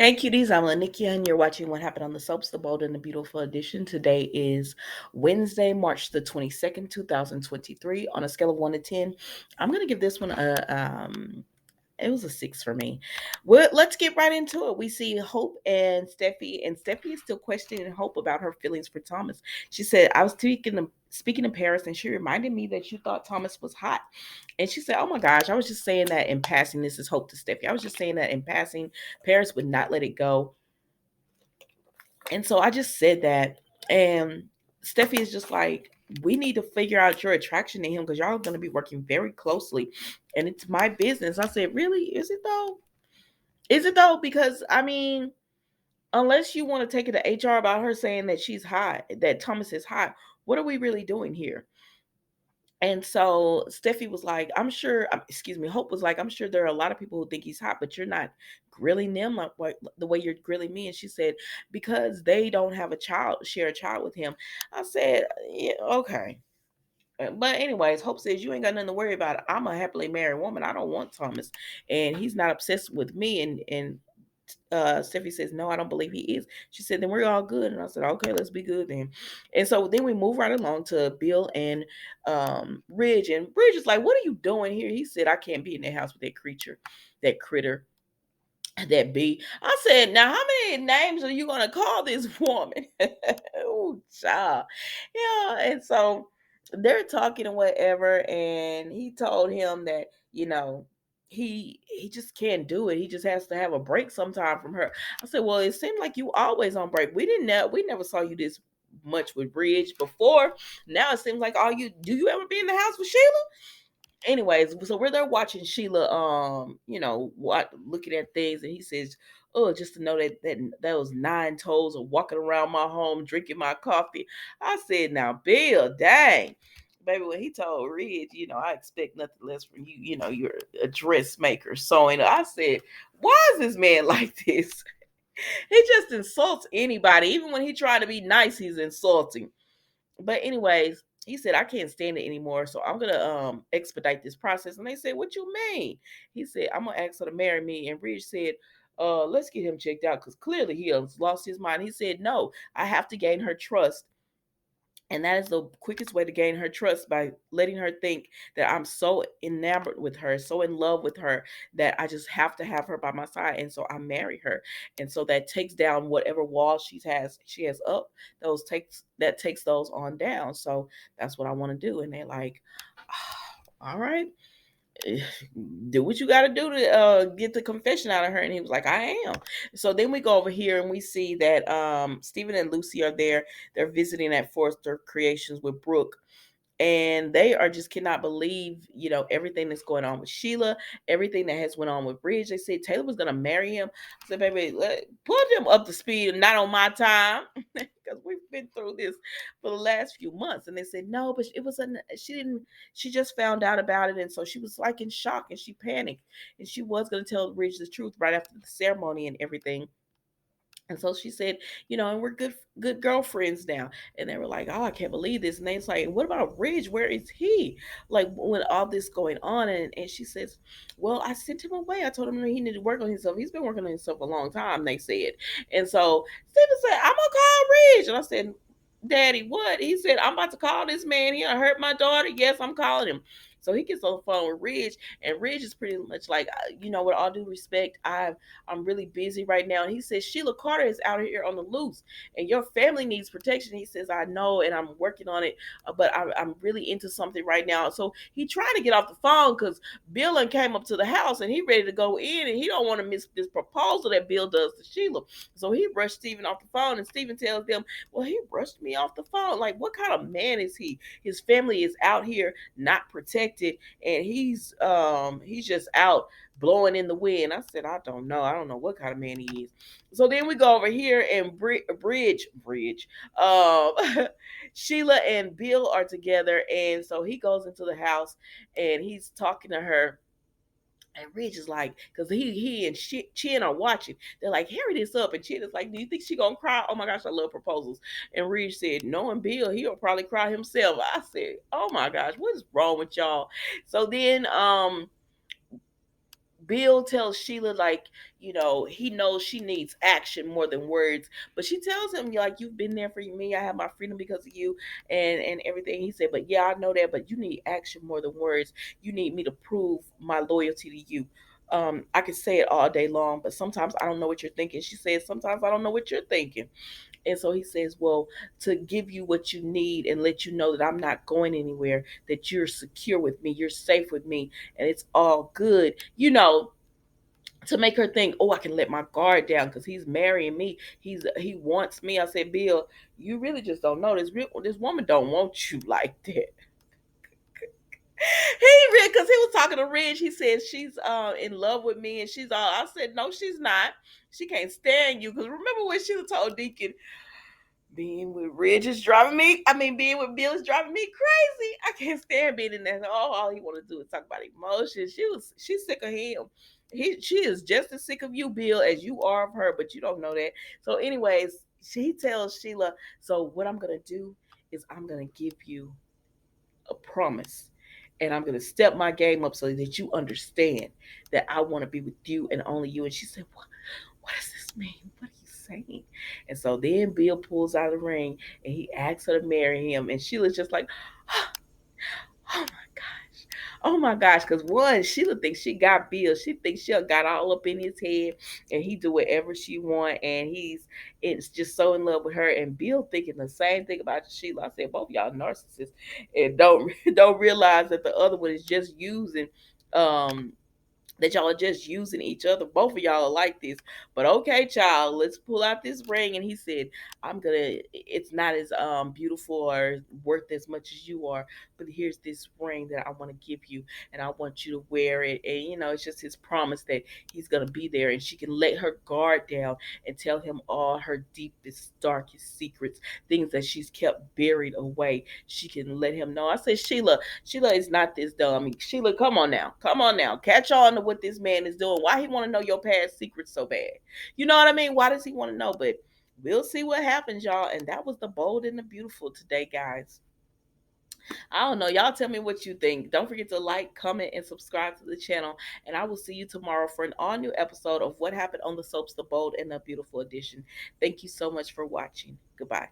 Hey cuties, I'm Lanikia and you're watching What Happened on the Soaps, the Bold and the Beautiful edition. Today is Wednesday, March the 22nd, 2023. On a scale of 1 to 10, I'm going to give this one it was a 6 for me. Well, let's get right into it. We see Hope and Steffi is still questioning Hope about her feelings for Thomas. She said, I was speaking to Paris and she reminded me that you thought Thomas was hot. And she said, oh my gosh, I was just saying that in passing. This is Hope to Steffi. I was just saying that in passing. Paris would not let it go. And so I just said that. And Steffi is just like, we need to figure out your attraction to him because y'all are going to be working very closely. And it's my business. I said, really? Is it though? Is it though? Because I mean, unless you want to take it to HR about her saying that she's hot, that Thomas is hot, what are we really doing here? And so Steffi was like, excuse me, Hope was like, I'm sure there are a lot of people who think he's hot, but you're not grilling them like the way you're grilling me. And she said, because they don't have a child, share a child with him. I said, yeah, okay. But anyways, Hope says you ain't got nothing to worry about. I'm a happily married woman. I don't want Thomas, and he's not obsessed with me. And Steffi says, no, I don't believe he is. She said, then we're all good. And I said, okay, let's be good then. And so then we move right along to Bill and Ridge. And Ridge is like, what are you doing here? He said, I can't be in that house with that critter, that bee. I said, now how many names are you going to call this woman? Oh, child. Yeah. And so they're talking and whatever. And he told him that, he just can't do it. He just has to have a break sometime from her. I said, well, it seemed like you always on break. We never saw you this much with Bridge before. Now it seems like all you do you ever be in the house with Sheila? Anyways, so we're there watching Sheila, what looking at things, and he says, "Oh, just to know that those nine toes are walking around my home, drinking my coffee." I said, "Now, Bill, dang." Baby, when he told Ridge, I expect nothing less from you. You're a dressmaker, sewing. I said, why is this man like this? He just insults anybody. Even when he tried to be nice, he's insulting. But anyways, he said, I can't stand it anymore, so I'm gonna expedite this process. And they said, what you mean? He said, I'm gonna ask her to marry me. And Ridge said, let's get him checked out because clearly he has lost his mind. He said, no, I have to gain her trust. And that is the quickest way to gain her trust, by letting her think that I'm so enamored with her, so in love with her, that I just have to have her by my side. And so I marry her. And so that takes down whatever walls she has up, that takes those on down. So that's what I want to do. And they're like, all right, do what you got to do to get the confession out of her. And he was like, I am. So then we go over here and we see that Stephen and Lucy are there. They're visiting at Forrester Creations with Brooke, and they are just cannot believe, everything that's going on with Sheila, everything that has went on with Bridge. They said Taylor was gonna marry him. I said, baby, put them up to speed, not on my time, because we've been through this for the last few months. And they said no, but she just found out about it, and so she was like in shock and she panicked, and she was gonna tell Bridge the truth right after the ceremony and everything. And so she said, and we're good girlfriends now. And they were like, oh, I can't believe this. And they was like, what about Ridge? Where is he? Like when all this going on. And she says, well, I sent him away. I told him he needed to work on himself. He's been working on himself a long time, they said. And so Stephen said, I'm gonna call Ridge. And I said, Daddy, what? He said, I'm about to call this man. He hurt my daughter. Yes, I'm calling him. So he gets on the phone with Ridge, and Ridge is pretty much like, with all due respect, I'm really busy right now. And he says, Sheila Carter is out here on the loose and your family needs protection. He says, I know, and I'm working on it, but I'm really into something right now. So he trying to get off the phone because Bill came up to the house and he ready to go in, and he don't want to miss this proposal that Bill does to Sheila. So he brushed Stephen off the phone, and Stephen tells them, well, he brushed me off the phone. Like, what kind of man is he? His family is out here not protected, and he's just out blowing in the wind. I said, I don't know what kind of man he is. So then we go over here and Bridge, um, Sheila and Bill are together, and so he goes into the house and he's talking to her. And Ridge is like, because he and Chin are watching. They're like, hurry this up. And Chin is like, do you think she gonna cry? Oh my gosh, I love proposals. And Ridge said, knowing Bill, he'll probably cry himself. I said, oh my gosh, what is wrong with y'all? So then Bill tells Sheila, like, he knows she needs action more than words, but she tells him, like, you've been there for me. I have my freedom because of you, and everything. He said, but yeah, I know that, but you need action more than words. You need me to prove my loyalty to you. I could say it all day long, but sometimes I don't know what you're thinking. She says, sometimes I don't know what you're thinking. And so he says, well, to give you what you need and let you know that I'm not going anywhere, that you're secure with me, you're safe with me, and it's all good, to make her think, oh, I can let my guard down because he's marrying me. He wants me. I said, Bill, you really just don't know this woman don't want you like that. Because he was talking to Ridge. He said she's in love with me and she's all. I said no, she's not. She can't stand you because remember when she told Deacon, being with Ridge is driving me. I mean, being with Bill is driving me crazy. I can't stand being in that. Oh, all he want to do is talk about emotions. She's sick of him. She is just as sick of you, Bill, as you are of her, but you don't know that. So, anyways, she tells Sheila, so what I'm gonna do is I'm gonna give you a promise. And I'm gonna step my game up so that you understand that I want to be with you and only you. And she said, what does this mean? What are you saying? And so then Bill pulls out the ring and he asks her to marry him. And Sheila's just like, oh my gosh. Oh my gosh. Because one, Sheila thinks she got Bill. She thinks she got all up in his head and he do whatever she want. And it's just so in love with her. And Bill thinking the same thing about Sheila. I said, both y'all narcissists and don't realize that the other one is just using um that y'all are just using each other. Both of y'all are like this. But okay, child, let's pull out this ring. And he said, it's not as beautiful or worth as much as you are, but here's this ring that I want to give you and I want you to wear it. And it's just his promise that he's gonna be there and she can let her guard down and tell him all her deepest, darkest secrets, things that she's kept buried away. She can let him know. I said, Sheila is not this dumb. I mean, Sheila, come on now. Come on now. Catch on to what this man is doing. Why he want to know your past secrets so bad? You know what I mean? Why does he want to know? But we'll see what happens, y'all. And that was the bold and the beautiful today, guys. I don't know. Y'all tell me what you think. Don't forget to like, comment, and subscribe to the channel. And I will see you tomorrow for an all new episode of What Happened on the Soaps, the Bold and the Beautiful edition. Thank you so much for watching. Goodbye.